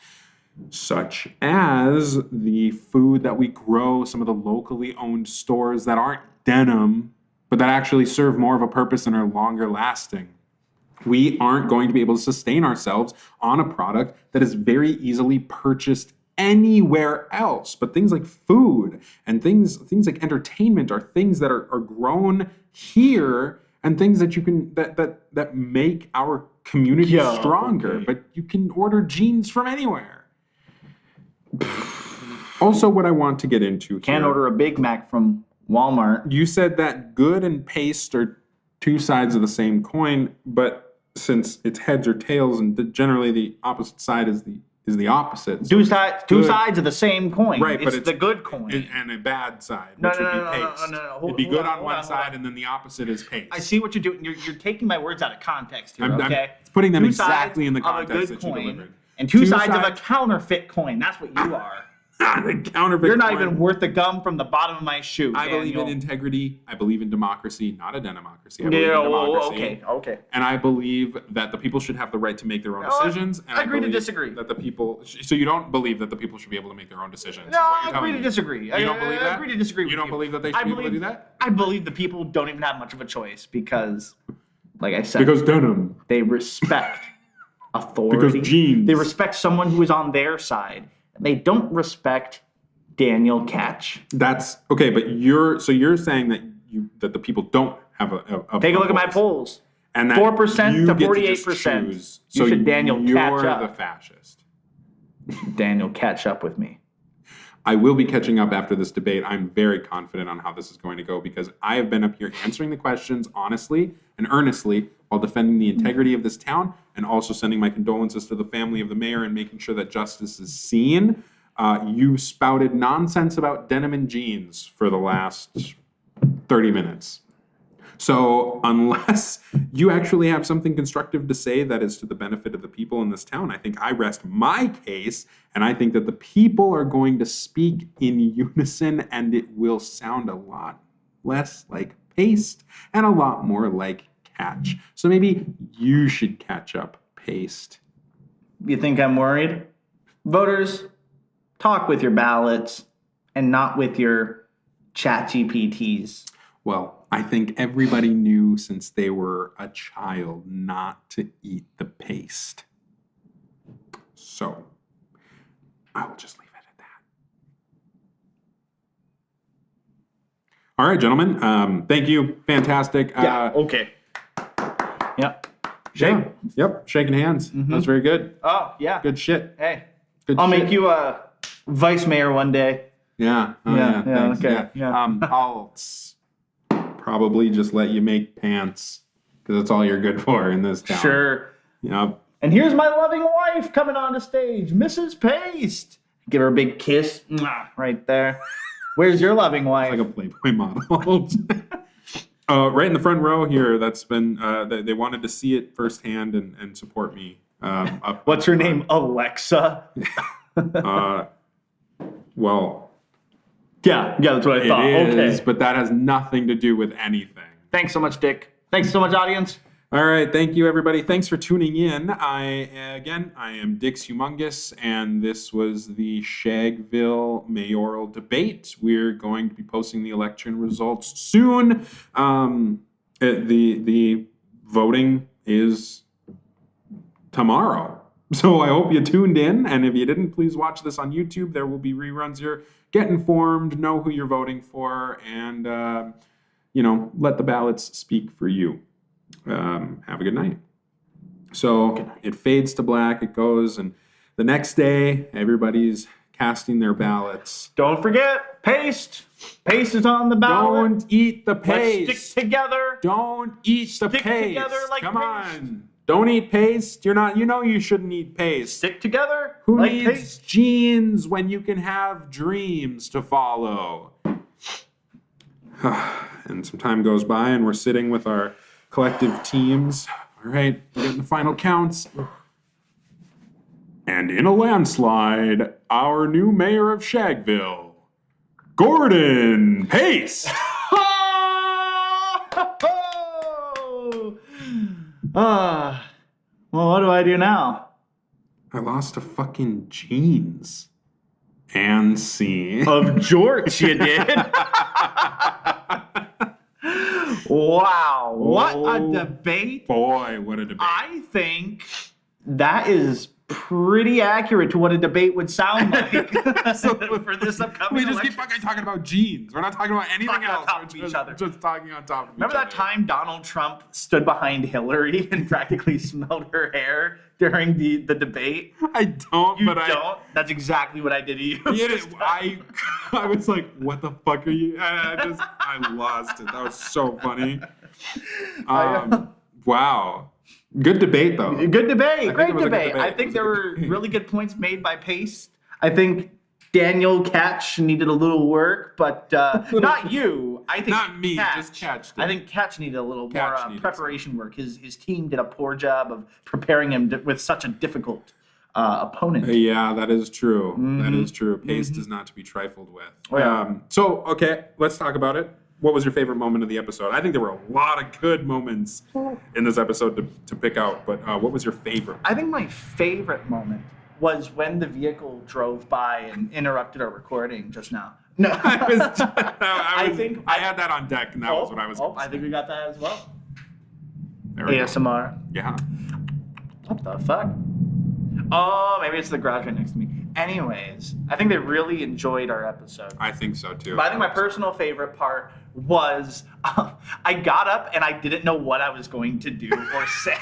such as the food that we grow, some of the locally owned stores that aren't denim, but that actually serve more of a purpose and are longer lasting. We aren't going to be able to sustain ourselves on a product that is very easily purchased anywhere else. But things like food and things like entertainment are things that are grown here and things that you can that make our community stronger. Okay. But you can order jeans from anywhere. Also, what I want to get into Can't order a Big Mac from Walmart. You said that good and paste are two sides of the same coin, but since it's heads or tails, and generally the opposite side is the opposite. So two sides of the same coin. Right, but it's the good coin. And a bad side, No, which no, would no, be no, paste. no. It'd be good on one side, and then the opposite is paste. I see what you're doing. You're taking my words out of context here, I'm okay? putting them Two exactly in the sides of a context good that you coin, delivered. and two sides of a counterfeit coin. That's what you are. The counterfeit You're not coin. even worth the gum from the bottom of my shoe. I believe in Daniel. integrity. I believe in democracy, not a denimocracy. I believe in democracy. Okay. And I believe that the people should have the right to make their own decisions. And I agree to believe disagree. That the people. So you don't believe that the people should be able to make their own decisions? No, is what I you're agree telling to me. disagree. You don't believe that? I agree to disagree. You don't believe that they should be able to do that? I believe the people don't even have much of a choice because, like I said, Because denim. they respect authority. Because jeans. They respect someone who is on their side. They don't respect Daniel Catch. That's okay, but you're saying that the people don't have a Take a look at my voice. polls. And that 4% you to get just 48%. choose. You should Daniel you're catch up. the fascist. Daniel, catch up with me. I will be catching up after this debate. I'm very confident on how this is going to go because I have been up here answering the questions honestly and earnestly while defending the integrity of this town and also sending my condolences to the family of the mayor and making sure that justice is seen. You spouted nonsense about denim and jeans for the last 30 minutes. So unless you actually have something constructive to say that is to the benefit of the people in this town, I think I rest my case, and I think that the people are going to speak in unison, and it will sound a lot less like paste and a lot more like catch. So maybe you should catch up, paste. You think I'm worried? Voters, talk with your ballots and not with your chat GPTs. Well, I think everybody knew since they were a child not to eat the paste. So, I will just leave it at that. All right, gentlemen. Thank you. Fantastic. Okay. Yep. Shake. Yeah, yep. Shaking hands. That was very good. Oh, yeah. Good shit. Hey, Good I'll shit. make you a vice mayor one day. Yeah. Oh, Yeah, Thanks. okay, yeah. I'll probably just let you make pants because that's all you're good for in this town. Sure. Yep. And here's my loving wife coming on the stage, Mrs. Paste. Give her a big kiss. Mwah, right there. Where's your loving wife? Like a Playboy model. Right in the front row here, that's been, they wanted to see it firsthand and support me. What's her name? Alexa? Well, Yeah, that's what I thought. it is, Okay. but that has nothing to do with anything. Thanks so much, Dick. Thanks so much, audience. All right, thank you, everybody. Thanks for tuning in. I am Dix Humongous, and this was the Shagville mayoral debate. We're going to be posting the election results soon. The voting is tomorrow. So I hope you tuned in, and if you didn't, please watch this on YouTube. There will be reruns here. Get informed, know who you're voting for, and, let the ballots speak for you. Have a good night. So it fades to black, it goes, and the next day, everybody's casting their ballots. Don't forget, paste. Paste is on the ballot. Don't eat the paste. Let's stick together. Don't eat the Stick paste. together like Come paste. on. Don't eat paste. You shouldn't eat paste. Stick together Who like needs paste. jeans when you can have dreams to follow? And some time goes by, and we're sitting with our collective teams. All right, we're getting the final counts. And in a landslide, our new mayor of Shagville, Gordon Pace. Well, what do I do now? I lost a fucking jeans. And scene. Of jorts, you did. Wow, what a debate. Boy, what a debate. I think that is pretty accurate to what a debate would sound like for this upcoming We just keep election. fucking talking about jeans. We're not talking about anything Talking on else. top We're of each just, other. just talking on top of Remember each that other. time Donald Trump stood behind Hillary and practically smelled her hair during the debate? I don't, You but don't? That's exactly what I did to you. I was like, what the fuck are you? I lost it. That was so funny. Wow. Good debate, though. Good debate. think Great it was a good debate. debate. I It think was a there good were debate. really good points made by Pace. I think Daniel Catch needed a little work, but not you. I think Not me, Catch, just Catch did. I think Catch needed a little Catch more needed preparation work. His team did a poor job of preparing him with such a difficult opponent. Yeah, that is true. Mm-hmm. That is true. Pace is not to be trifled with. Oh, yeah. Okay, let's talk about it. What was your favorite moment of the episode? I think there were a lot of good moments in this episode to pick out, but what was your favorite? I think my favorite moment was when the vehicle drove by and interrupted our recording just now. No, I had that on deck, and that was what I was. I think we got that as well. There we go. ASMR. Yeah. What the fuck? Oh, maybe it's the garage right next to me. Anyways, I think they really enjoyed our episode. I think so too. But I think my personal favorite part was I got up and I didn't know what I was going to do or say.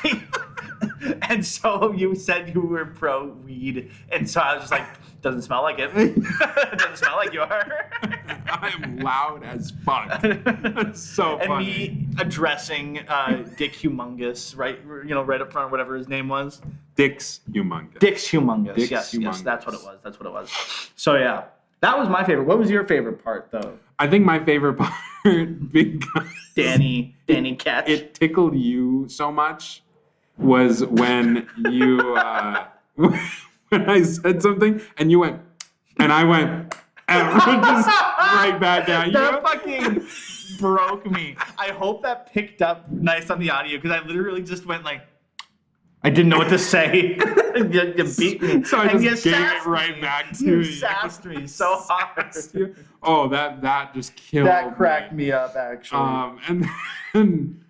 And so you said you were pro weed, and so I was just like, doesn't smell like it. Doesn't smell like you are. I am loud as fuck. That's so and funny. me addressing Dick Humongous, right up front, whatever his name was. Dick's Humongous. Dick's Humongous. Dick's Yes, Humongous. that's what it was. So yeah, that was my favorite. What was your favorite part, though? I think my favorite part, because Danny Ketch. it tickled you so much, was when you when I said something and you went, and I went, and just right back at you. That fucking broke me. I hope that picked up nice on the audio, because I literally just went like, I didn't know what to say. You beat me. So I And just you gave sassed it right me. back to you. you. Sassed me so hard. Oh, that just killed That cracked me up, actually. And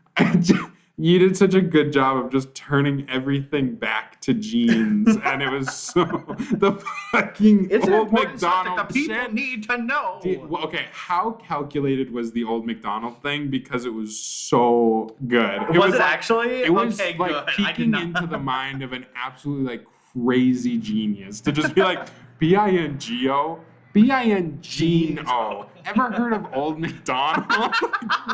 you did such a good job of just turning everything back to jeans, and it was so the fucking It's an old important subject McDonald that people shit. need to know. Well, okay, how calculated was the old McDonald thing? Because it was so good. Was it like, actually? It was okay, like good. I did peeking not. into the mind of an absolutely like crazy genius to just be like, B-I-N-G-O? B-I-N-G-O. Ever heard of Old McDonald? Like,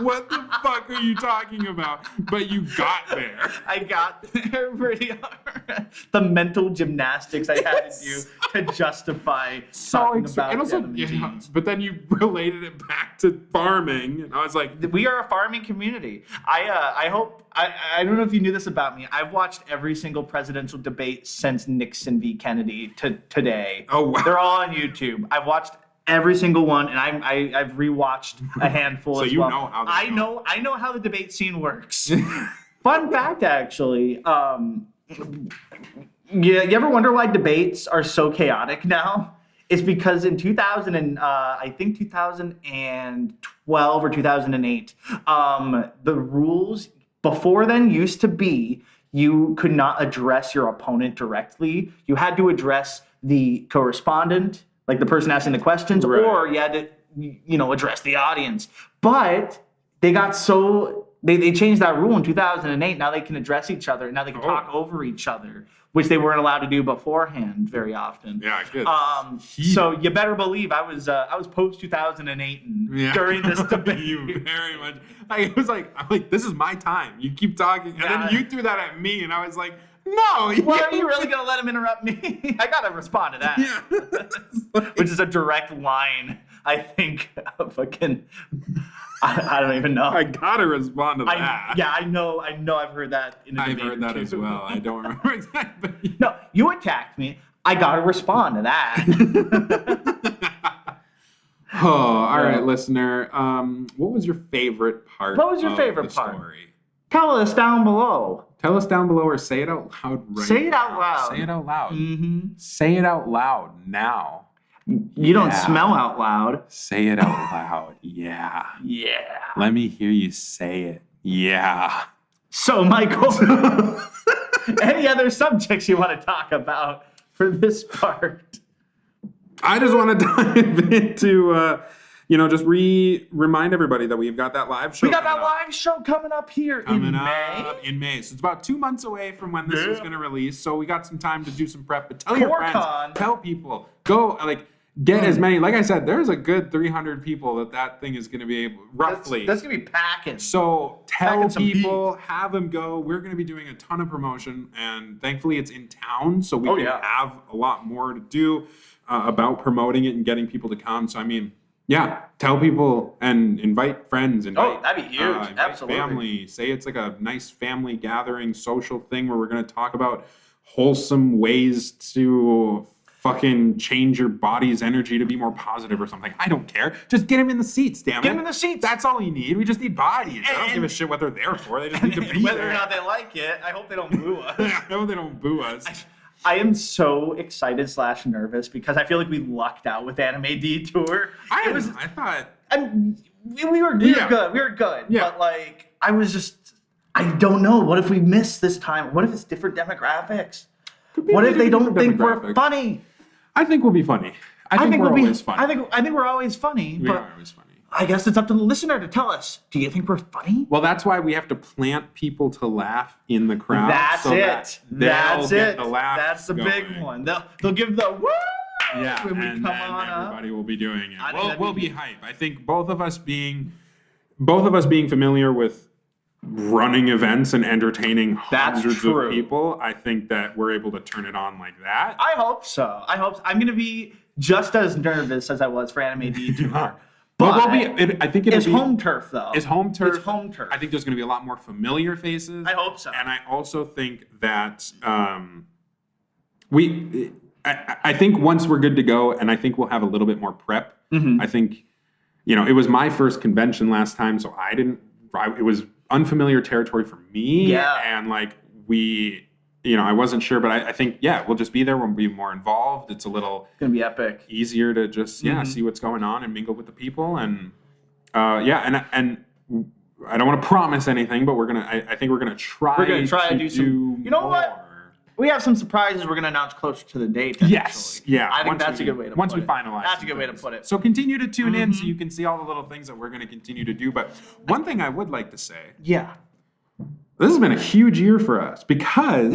what the fuck are you talking about? But you got there. I got there pretty hard. The mental gymnastics I had to do to justify talking about and also, denim jeans. but then you related it back to farming, and I was like, We are a farming community. I hope I don't know if you knew this about me. I've watched every single presidential debate since Nixon v. Kennedy to today. oh wow. They're all on YouTube. I've watched every single one, and I've rewatched a handful So as you well. know how they I go. know how the debate scene works. Fun fact, actually. You ever wonder why debates are so chaotic now? It's because in 2012 or 2008, the rules before then used to be you could not address your opponent directly. You had to address the correspondent, like the person asking the questions, Right. or you had to, address the audience. But they got so they changed that rule in 2008. Now they can address each other. Now they can talk over each other, which they weren't allowed to do beforehand very often. Yeah, good. So you better believe I was post 2008 during this debate. You very much. I'm like, this is my time. You keep talking, and then you threw that at me, and I was like, no. Well, are you really gonna let him interrupt me? I gotta respond to that. Yeah. Which is a direct line, I think. Fucking, I don't even know. I gotta respond to that. I know. I've heard that in a I've debate heard or that two. as well. I don't remember exactly. But No, you attacked me. I gotta respond to that. Oh, all right, listener. What was your favorite part? What was your of favorite the part? Story? Tell us down below. Tell us down below, or say it out loud. Right Say it now. out loud. Say it out loud. Mm-hmm. Say it out loud now. You don't smell out loud. Say it out loud. Yeah. Yeah. Let me hear you say it. Yeah. So, Michael, any other subjects you want to talk about for this part? I just want to dive into, just remind everybody that we've got that live show. We got that coming up. live show coming up here Coming in up May. in May. So it's about 2 months away from when this is Yeah. going to release. So we got some time to do some prep. But tell your friends, Corcon. tell people, go get as many. Like I said, there's a good 300 people that thing is going to be able, roughly. That's going to be packing. So tell Packing some people, have them go. We're going to be doing a ton of promotion, and thankfully it's in town, so we can have a lot more to do about promoting it and getting people to come. So I mean, yeah, tell people and invite friends. Invite, that'd be huge. invite Absolutely. family. Say it's like a nice family gathering, social thing where we're going to talk about wholesome ways to fucking change your body's energy to be more positive or something. I don't care. Just get them in the seats, damn it. Get them in the seats. That's all you need. We just need bodies. I don't give a shit what they're there for. They just need to be Whether there. or not they like it, I hope they don't boo us. I know they don't boo us. I am so excited / nervous because I feel like we lucked out with Anime Detour. I thought... We were good. We were good. Yeah. But I don't know. What if we miss this time? What if it's different demographics? What if they don't think we're funny? I think we'll be funny. I think we're always funny. I think we're always funny. We but are always funny. I guess it's up to the listener to tell us. Do you think we're funny? Well, that's why we have to plant people to laugh in the crowd. That's so it. That's it. The laugh That's the big going. one. They'll give the woo Yeah, when we and come then on up. everybody will be doing it. I think We'll be hype. I think both of us being familiar with running events and entertaining That's hundreds true. of people, I think that we're able to turn it on like that. I hope so. I'm going to be just as nervous as I was for Anime D2R. But But I think it'll it's be home turf, though. It's home turf. It's home turf. I think there's going to be a lot more familiar faces. I hope so. And I also think that I think once we're good to go, and I think we'll have a little bit more prep. Mm-hmm. I think, it was my first convention last time, so it was unfamiliar territory for me. Yeah. And I wasn't sure, but I think, we'll just be there. We'll be more involved. It's a little It's going to be epic. easier to just, see what's going on and mingle with the people. And, and I don't want to promise anything, but I think we're going to try. We're going to try to do some. You know more. what? We have some surprises we're going to announce closer to the date. Yes. Actually. Yeah. I think that's a good way to put it. Once we finalize. That's a good way to put it. So continue to tune in so you can see all the little things that we're going to continue to do. But one thing I would like to say. Yeah. This has been a huge year for us because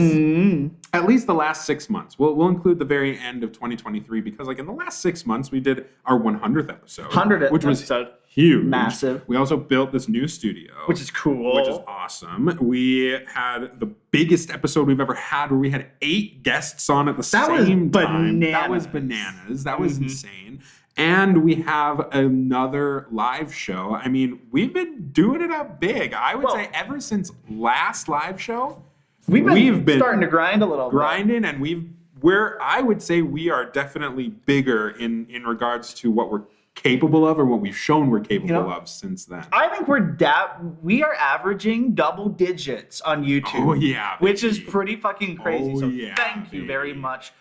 at least the last 6 months, we'll include the very end of 2023 because in the last 6 months we did our 100th episode. 100th which was episode. Huge. Massive. We also built this new studio. Which is cool. Which is awesome. We had the biggest episode we've ever had where we had 8 guests on at the same time. That was bananas. That was insane. And we have another live show. I mean, we've been doing it up big. I would say ever since last live show, we've been starting to grind a little grinding, and I would say we are definitely bigger in regards to what we're capable of or what we've shown we're capable of since then. I think we are averaging double digits on YouTube. Oh yeah, which is pretty fucking crazy. So thank you baby. very much.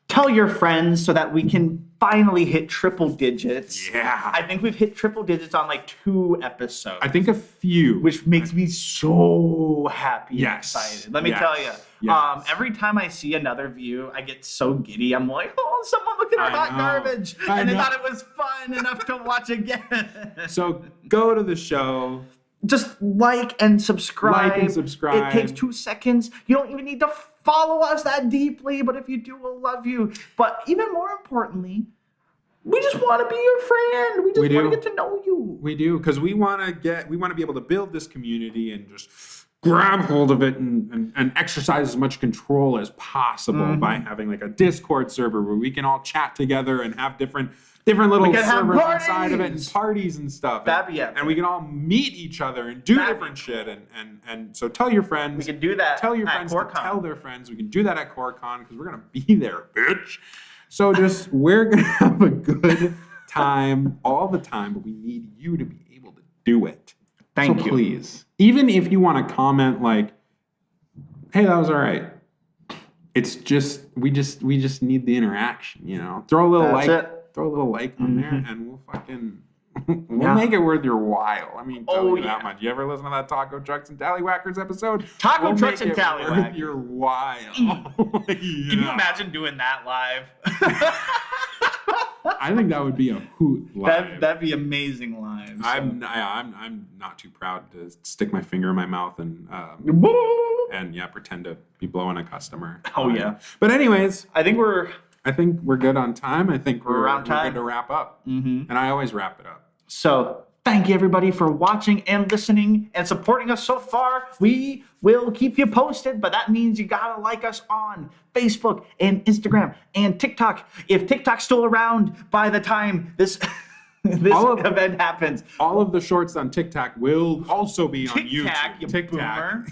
Tell your friends so that we can finally hit triple digits. Yeah. I think we've hit triple digits on 2 episodes. I think a few. Which makes me so happy and excited. Let me tell you. Yes. Every time I see another view, I get so giddy. I'm like, oh, someone look at our hot garbage. And they thought it was fun enough to watch again. So go to the show. Just like and subscribe. It takes 2 seconds. You don't even need to follow us that deeply, but if you do, we'll love you. But even more importantly, we just want to be your friend. We just want to get to know you. We do, because we want to be able to build this community and just grab hold of it and exercise as much control as possible by having a Discord server where we can all chat together and have different little servers inside of it and parties and stuff. That'd be epic. And we can all meet each other and do different shit. And so tell your friends. We can do that. Tell your friends to tell their friends. We can do that at CoreCon because we're going to be there, bitch. So we're going to have a good time all the time, but we need you to be able to do it. Thank you. Please. Even if you want to comment hey, that was all right. It's just, we just need the interaction, Throw a little Throw a little like on there, and we'll make it worth your while. I mean, tell you that much. You ever listen to that Taco Trucks and Tallywhackers episode? Taco Trucks and Tallywhackers. Worth your while. Can you imagine doing that live? I think that would be a hoot live. That'd be amazing live. So. I'm not too proud to stick my finger in my mouth and pretend to be blowing a customer. Oh yeah. But anyways, I think we're good on time. I think we're around time. We're good to wrap up. And I always wrap it up. So thank you everybody for watching and listening and supporting us so far. We will keep you posted, but that means you gotta like us on Facebook and Instagram and TikTok. If TikTok's still around by the time this event happens. All of the shorts on TikTok will also be on YouTube. TikTok. On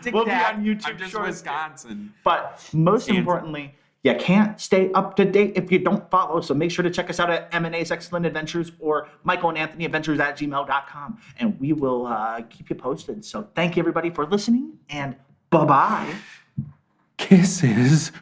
TikTok. We'll be on YouTube. I'm just shorts. Wisconsin. But most importantly, you can't stay up to date if you don't follow. So make sure to check us out at M&A's Excellent Adventures or Michael and Anthony Adventures at gmail.com. And we will keep you posted. So thank you everybody for listening, and bye-bye. Kisses